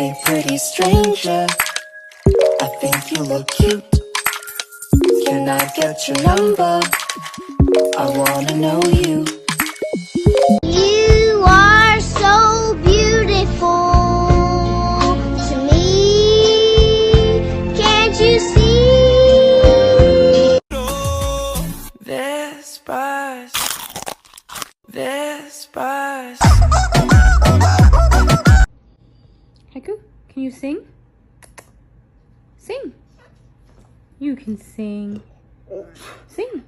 Hey, pretty stranger, I think you look cute. Can I get your number? I wanna know you. You are so beautiful to me. Can't you see? Vespas, Vespas. Haiku, can you sing? Sing. You can sing. Sing.